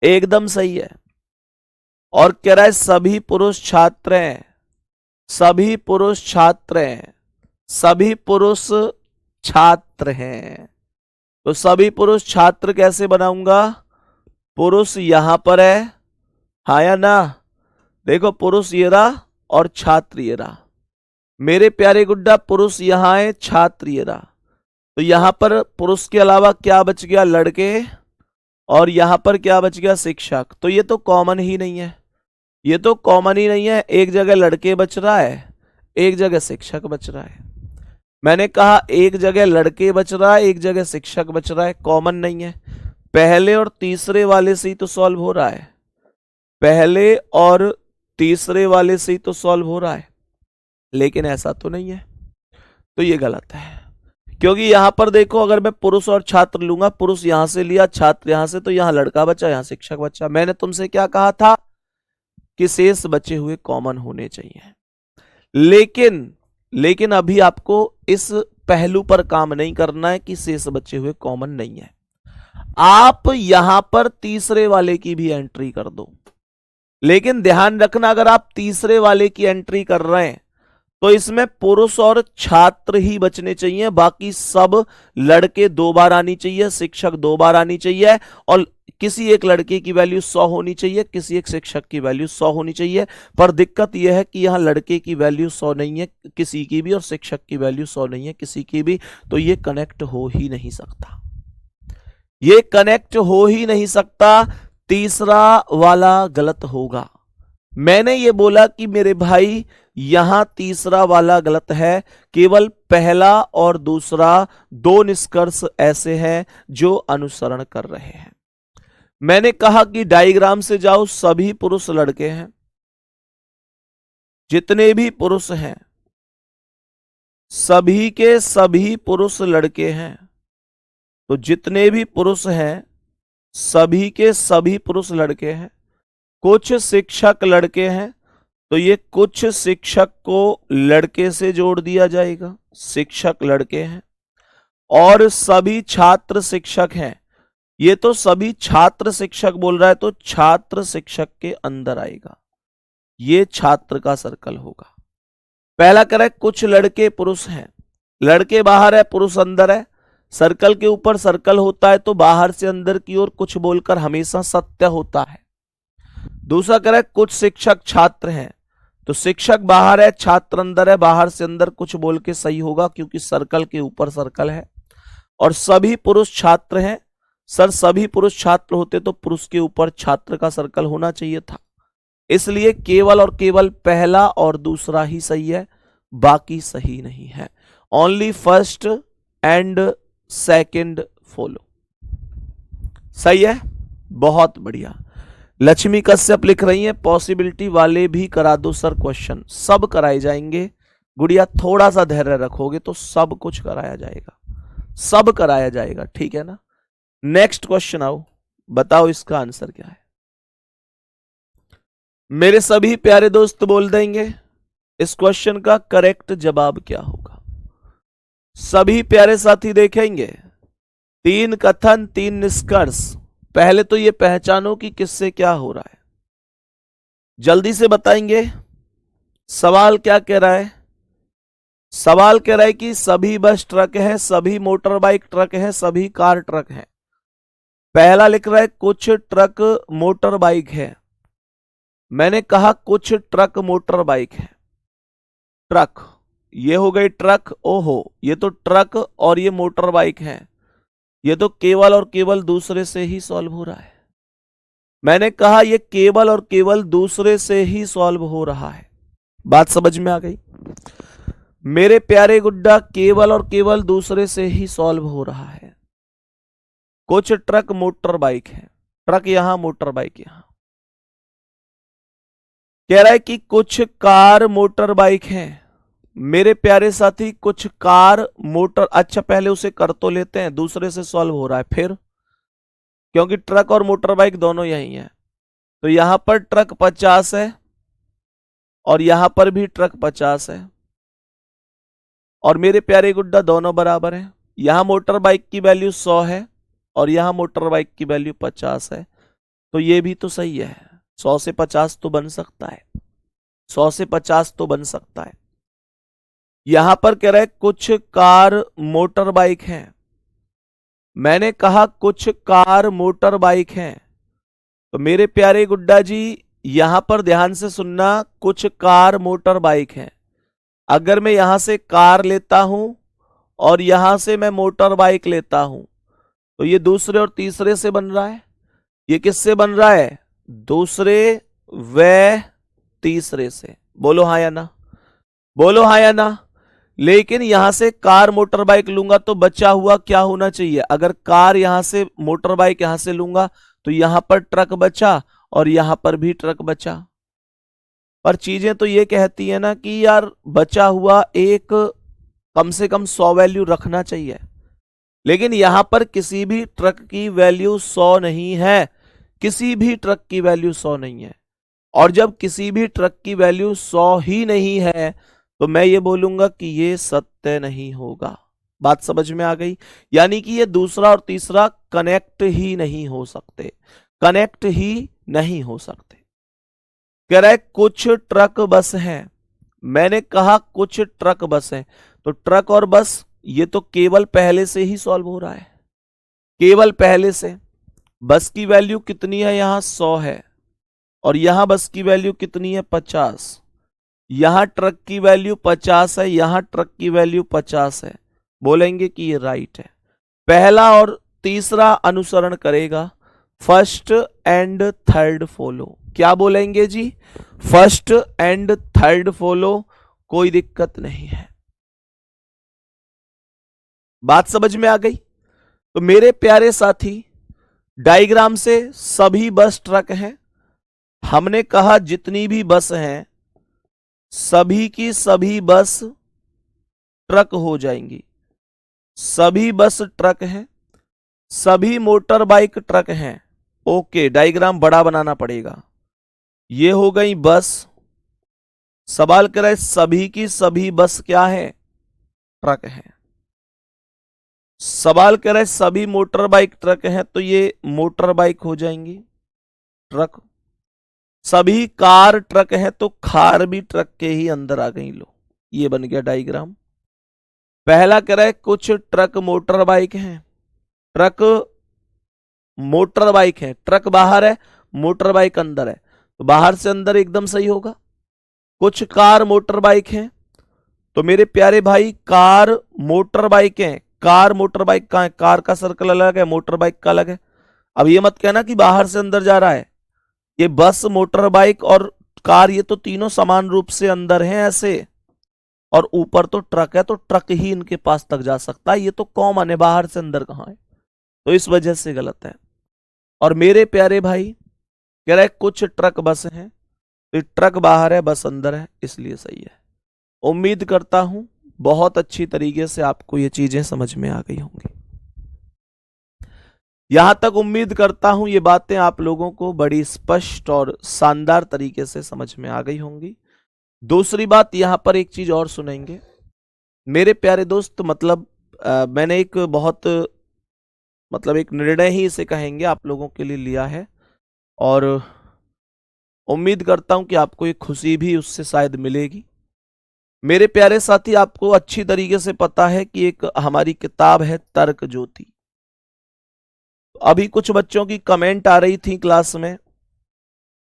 एकदम सही है। और कह रहा है सभी पुरुष छात्र हैं, सभी पुरुष छात्र हैं, सभी पुरुष छात्र हैं। तो सभी पुरुष छात्र कैसे बनाऊंगा? पुरुष यहां पर है, हाँ या ना? देखो पुरुष ये रहा और छात्र ये रहा। मेरे प्यारे गुड्डा, पुरुष यहां है, छात्र ये रहा। तो यहां पर पुरुष के अलावा क्या बच गया? लड़के, और यहां पर क्या बच गया? शिक्षक। तो ये तो कॉमन ही नहीं है, ये तो कॉमन ही नहीं है। एक जगह लड़के बच रहा है, एक जगह शिक्षक बच रहा है। मैंने कहा एक जगह लड़के बच रहा है, एक जगह शिक्षक बच रहा है, कॉमन नहीं है। पहले और तीसरे वाले से ही तो सॉल्व हो रहा है, पहले और तीसरे वाले से ही तो सॉल्व हो रहा है, लेकिन ऐसा तो नहीं है। तो ये गलत है, क्योंकि यहां पर देखो अगर मैं पुरुष और छात्र लूंगा, पुरुष यहां से लिया, छात्र यहां से, तो यहां लड़का बचा, यहां शिक्षक बचा। मैंने तुमसे क्या कहा था कि शेष बचे हुए कॉमन होने चाहिए। लेकिन अभी आपको इस पहलू पर काम नहीं करना है कि शेष बचे हुए कॉमन नहीं है। आप यहां पर तीसरे वाले की भी एंट्री कर दो, लेकिन ध्यान रखना अगर आप तीसरे वाले की एंट्री कर रहे हैं तो इसमें पुरुष और छात्र ही बचने चाहिए, बाकी सब लड़के 2 बार आनी चाहिए, शिक्षक 2 बार आनी चाहिए, और किसी एक लड़के की वैल्यू 100 होनी चाहिए, किसी एक शिक्षक की वैल्यू 100 होनी चाहिए। पर दिक्कत यह है कि यहां लड़के की वैल्यू 100 नहीं है किसी की भी, और शिक्षक की वैल्यू 100 नहीं है किसी की भी, तो ये कनेक्ट हो ही नहीं सकता, ये कनेक्ट हो ही नहीं सकता। तीसरा वाला गलत होगा। मैंने ये बोला कि मेरे भाई यहां तीसरा वाला गलत है, केवल पहला और दूसरा 2 निष्कर्ष ऐसे हैं जो अनुसरण कर रहे हैं। मैंने कहा कि डायग्राम से जाओ, सभी पुरुष लड़के हैं, जितने भी पुरुष हैं सभी के सभी पुरुष लड़के हैं। तो जितने भी पुरुष हैं सभी के सभी पुरुष लड़के हैं। कुछ शिक्षक लड़के हैं तो ये कुछ शिक्षक को लड़के से जोड़ दिया जाएगा, शिक्षक लड़के हैं। और सभी छात्र शिक्षक हैं, ये तो सभी छात्र शिक्षक बोल रहा है तो छात्र शिक्षक के अंदर आएगा, ये छात्र का सर्कल होगा। पहला कह रहा है कुछ लड़के पुरुष हैं, लड़के बाहर है पुरुष अंदर है। सर्कल के ऊपर सर्कल होता है तो बाहर से अंदर की ओर कुछ बोलकर हमेशा सत्य होता है। दूसरा कह रहा है कुछ शिक्षक छात्र हैं, तो शिक्षक बाहर है छात्र अंदर है, बाहर से अंदर कुछ बोल के सही होगा क्योंकि सर्कल के ऊपर सर्कल है। और सभी पुरुष छात्र हैं, सर सभी पुरुष छात्र होते तो पुरुष के ऊपर छात्र का सर्कल होना चाहिए था, इसलिए केवल और केवल पहला और दूसरा ही सही है, बाकी सही नहीं है। Only first and second follow. सही है, बहुत बढ़िया। लक्ष्मी कश्यप लिख रही हैं पॉसिबिलिटी वाले भी करा दो सर क्वेश्चन। सब कराए जाएंगे गुड़िया, थोड़ा सा धैर्य रखोगे तो सब कुछ कराया जाएगा, सब कराया जाएगा, ठीक है ना। नेक्स्ट क्वेश्चन आओ, बताओ इसका आंसर क्या है। मेरे सभी प्यारे दोस्त बोल देंगे इस क्वेश्चन का करेक्ट जवाब क्या होगा। सभी प्यारे साथी देखेंगे। 3 कथन 3 निष्कर्ष। पहले तो ये पहचानो कि किससे क्या हो रहा है, जल्दी से बताएंगे। सवाल क्या कह रहा है, सवाल कह रहा है कि सभी बस ट्रक हैं, सभी मोटर बाइक ट्रक हैं, सभी कार ट्रक हैं। पहला लिख रहा है कुछ ट्रक मोटर बाइक है। मैंने कहा कुछ ट्रक मोटर बाइक है। ट्रक, ये हो गई ट्रक, ओहो ये तो ट्रक और ये मोटर बाइक है, ये तो केवल और केवल दूसरे से ही सॉल्व हो रहा है। मैंने कहा ये केवल और केवल दूसरे से ही सॉल्व हो रहा है। बात समझ में आ गई मेरे प्यारे गुड्डा, केवल और केवल दूसरे से ही सॉल्व हो रहा है। कुछ ट्रक मोटर बाइक है, ट्रक यहां मोटर बाइक यहां। कह रहा है कि कुछ कार मोटर बाइक हैं। मेरे प्यारे साथी कुछ कार मोटर, अच्छा पहले उसे कर तो लेते हैं, दूसरे से सॉल्व हो रहा है फिर, क्योंकि ट्रक और मोटर बाइक दोनों यही हैं। तो यहां पर ट्रक 50 है और यहां पर भी ट्रक 50 है, और मेरे प्यारे गुड्डा दोनों बराबर हैं। यहां मोटर बाइक की वैल्यू 100 है और यहां मोटर बाइक की वैल्यू 50 है, तो ये भी तो सही है। 100 से 50 तो बन सकता है, 100 से 50 तो बन सकता है। यहां पर कह रहा है कुछ कार मोटर बाइक हैं। मैंने कहा कुछ कार मोटर बाइक हैं, तो मेरे प्यारे गुड्डा जी यहां पर ध्यान से सुनना, कुछ कार मोटर बाइक हैं। अगर मैं यहां से कार लेता हूं और यहां से मैं मोटर बाइक लेता हूं तो ये दूसरे और तीसरे से बन रहा है। ये किससे बन रहा है, दूसरे व तीसरे से। बोलो हाँ या ना, बोलो हाँ या ना। लेकिन यहां से कार मोटर बाइक लूंगा तो बचा हुआ क्या होना चाहिए, अगर कार यहां से मोटर बाइक यहां से लूंगा तो यहां पर ट्रक बचा और यहां पर भी ट्रक बचा। पर चीजें तो ये कहती है ना कि यार बचा हुआ एक कम से कम 100 वैल्यू रखना चाहिए, लेकिन यहां पर किसी भी ट्रक की वैल्यू 100 नहीं है, किसी भी ट्रक की वैल्यू 100 नहीं है। और जब किसी भी ट्रक की वैल्यू 100 ही नहीं है तो मैं ये बोलूंगा कि ये सत्य नहीं होगा। बात समझ में आ गई, यानी कि ये दूसरा और तीसरा कनेक्ट ही नहीं हो सकते, कनेक्ट ही नहीं हो सकते। कह रहा है कुछ ट्रक बस हैं। मैंने कहा कुछ ट्रक बस हैं, तो ट्रक और बस ये तो केवल पहले से ही सॉल्व हो रहा है, केवल पहले से। बस की वैल्यू कितनी है, यहां 100 है और यहां बस की वैल्यू कितनी है 50। यहां ट्रक की वैल्यू 50 है, यहां ट्रक की वैल्यू 50 है। बोलेंगे कि ये राइट है। पहला और तीसरा अनुसरण करेगा, फर्स्ट एंड थर्ड फॉलो। क्या बोलेंगे जी, फर्स्ट एंड थर्ड फॉलो, कोई दिक्कत नहीं है। बात समझ में आ गई। तो मेरे प्यारे साथी डायग्राम से सभी बस ट्रक हैं। हमने कहा जितनी भी बस हैं सभी की सभी बस ट्रक हो जाएंगी। सभी बस ट्रक हैं, सभी मोटर बाइक ट्रक हैं। ओके, डायग्राम बड़ा बनाना पड़ेगा। ये हो गई बस। सवाल कर रहा है सभी की सभी बस क्या है? ट्रक है। सवाल कर रहा है सभी मोटर बाइक ट्रक हैं, तो ये मोटर बाइक हो जाएंगी ट्रक। सभी कार ट्रक हैं, तो कार भी ट्रक के ही अंदर आ गई। लो, ये बन गया डायग्राम। पहला कह रहा है कुछ ट्रक मोटर बाइक हैं। ट्रक मोटर बाइक है, ट्रक बाहर है, मोटर बाइक अंदर है, तो बाहर से अंदर एकदम सही होगा। कुछ कार मोटर बाइक हैं, तो मेरे प्यारे भाई कार मोटर बाइक हैं। कार मोटर बाइक कहां है? कार का सर्कल अलग है, मोटर बाइक का अलग है। अब ये मत कहना कि बाहर से अंदर जा रहा है। ये बस, मोटर बाइक और कार, ये तो तीनों समान रूप से अंदर हैं ऐसे। और ऊपर तो ट्रक है, तो ट्रक ही इनके पास तक जा सकता है। ये तो कॉमन है, बाहर से अंदर कहां है? तो इस वजह से गलत है। और मेरे प्यारे भाई कह रहा है कुछ ट्रक बस हैं, तो ट्रक बाहर है, बस अंदर है, इसलिए सही है। उम्मीद करता हूं बहुत अच्छी तरीके से आपको ये चीजें समझ में आ गई होंगी। यहां तक उम्मीद करता हूं ये बातें आप लोगों को बड़ी स्पष्ट और शानदार तरीके से समझ में आ गई होंगी। दूसरी बात, यहां पर एक चीज और सुनेंगे मेरे प्यारे दोस्त। मतलब मैंने एक बहुत एक निर्णय ही इसे कहेंगे आप लोगों के लिए लिया है, और उम्मीद करता हूं कि आपको एक खुशी भी उससे शायद मिलेगी। मेरे प्यारे साथी, आपको अच्छी तरीके से पता है कि एक हमारी किताब है तर्क ज्योति। अभी कुछ बच्चों की कमेंट आ रही थी क्लास में,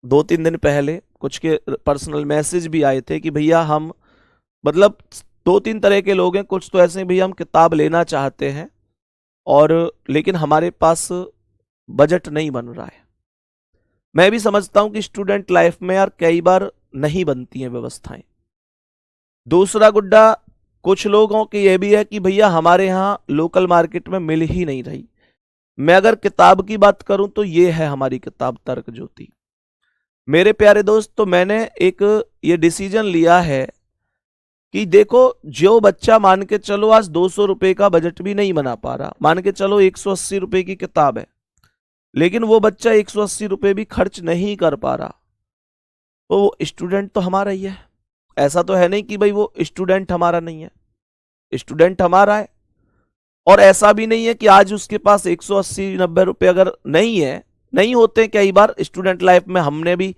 2-3 दिन पहले कुछ के पर्सनल मैसेज भी आए थे कि भैया हम, मतलब 2-3 तरह के लोग हैं। कुछ तो ऐसे भैया हम किताब लेना चाहते हैं, और लेकिन हमारे पास बजट नहीं बन रहा है। मैं भी समझता हूं कि स्टूडेंट लाइफ में यार कई बार नहीं बनती हैं व्यवस्थाएं। दूसरा गुड्डा, कुछ लोगों की यह भी है कि भैया हमारे यहां लोकल मार्केट में मिल ही नहीं रही। मैं अगर किताब की बात करूं तो ये है हमारी किताब तर्क ज्योति। मेरे प्यारे दोस्त, तो मैंने एक ये डिसीजन लिया है कि देखो, जो बच्चा मान के चलो आज 200 रुपए का बजट भी नहीं बना पा रहा, मान के चलो 180 रुपए की किताब है, लेकिन वो बच्चा 180 रुपए भी खर्च नहीं कर पा रहा, तो वो स्टूडेंट तो हमारा ही है। ऐसा तो है नहीं कि भाई वो स्टूडेंट हमारा नहीं है, स्टूडेंट हमारा है। और ऐसा भी नहीं है कि आज उसके पास 180-90 रुपए अगर नहीं है, नहीं होते। कई बार स्टूडेंट लाइफ में हमने भी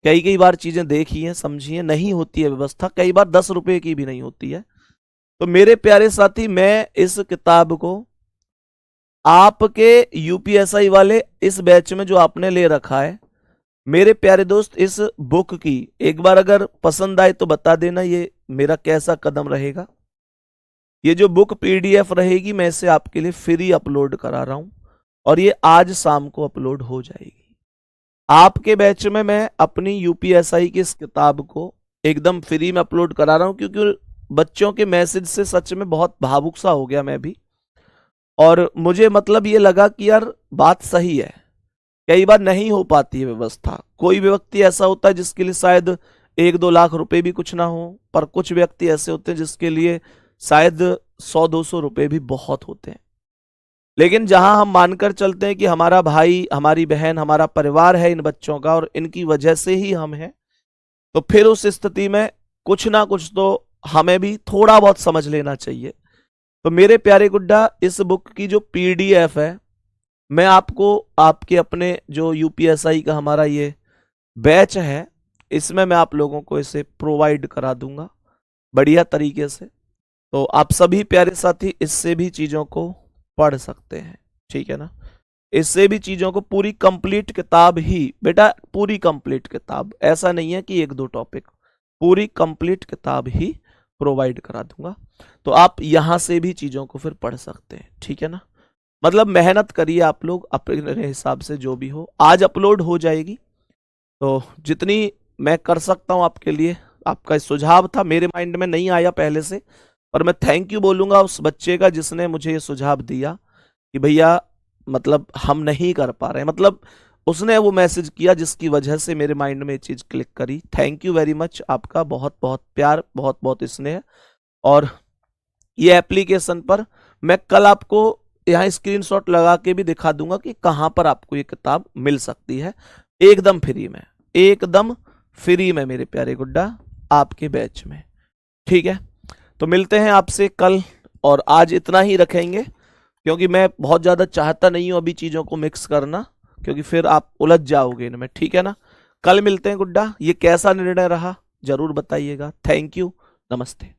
कई बार चीजें देखी हैं, समझी हैं, नहीं होती है व्यवस्था, कई बार 10 रुपए की भी नहीं होती है। तो मेरे प्यारे साथी, मैं इस किताब को आपके यूपीएसआई वाले इस बैच में जो आपने ले रखा है, मेरे प्यारे दोस्त, इस बुक की एक बार अगर पसंद आए तो बता देना ये मेरा कैसा कदम रहेगा। ये जो बुक पीडीएफ रहेगी, मैं इसे आपके लिए फ्री अपलोड करा रहा हूं, और ये आज शाम को अपलोड हो जाएगी। आपके बैच में मैं अपनी यूपीएसआई की इस किताब को एकदम फ्री में अपलोड करा रहा हूं, क्योंकि बच्चों के मैसेज से सच में बहुत भावुक सा हो गया मैं भी। और मुझे मतलब ये लगा कि यार बात सही है, कई बार नहीं हो पाती है व्यवस्था। कोई व्यक्ति ऐसा होता है जिसके लिए शायद 1-2 लाख रुपए भी कुछ ना हो, पर कुछ व्यक्ति ऐसे होते हैं जिसके लिए शायद 100-200 रुपए भी बहुत होते हैं। लेकिन जहां हम मानकर चलते हैं कि हमारा भाई, हमारी बहन, हमारा परिवार है इन बच्चों का, और इनकी वजह से ही हम हैं, तो फिर उस स्थिति में कुछ ना कुछ तो हमें भी थोड़ा बहुत समझ लेना चाहिए। तो मेरे प्यारे गुड्डा, इस बुक की जो पीडीएफ है, मैं आपको आपके अपने जो यूपीएसआई का हमारा ये बैच है, इसमें मैं आप लोगों को इसे प्रोवाइड करा दूंगा बढ़िया तरीके से। तो आप सभी प्यारे साथी इससे भी चीजों को पढ़ सकते हैं, ठीक है ना। इससे भी चीजों को, पूरी कंप्लीट किताब ही बेटा, पूरी कंप्लीट किताब, ऐसा नहीं है कि 1-2 टॉपिक, पूरी कंप्लीट किताब ही प्रोवाइड करा दूंगा। तो आप यहां से भी चीजों को फिर पढ़ सकते हैं, ठीक है ना। मतलब मेहनत करिए आप लोग अपने हिसाब से, जो भी हो आज अपलोड हो जाएगी। तो जितनी मैं कर सकता हूं आपके लिए, आपका सुझाव था, मेरे माइंड में नहीं आया पहले से, पर मैं थैंक यू बोलूंगा उस बच्चे का जिसने मुझे ये सुझाव दिया कि भैया मतलब हम नहीं कर पा रहे हैं। मतलब उसने वो मैसेज किया जिसकी वजह से मेरे माइंड में ये चीज क्लिक करी। थैंक यू वेरी मच, आपका बहुत बहुत प्यार, बहुत बहुत स्नेह। और ये एप्लीकेशन पर मैं कल आपको यहाँ स्क्रीनशॉट लगा के भी दिखा दूंगा कि कहां पर आपको ये किताब मिल सकती है, एकदम फ्री में, एकदम फ्री में मेरे प्यारे गुड्डा, आपके बैच में। ठीक है, तो मिलते हैं आपसे कल, और आज इतना ही रखेंगे क्योंकि मैं बहुत ज्यादा चाहता नहीं हूं अभी चीजों को मिक्स करना, क्योंकि फिर आप उलझ जाओगे इनमें। ठीक है ना, कल मिलते हैं गुड्डा। ये कैसा निर्णय रहा जरूर बताइएगा। थैंक यू, नमस्ते।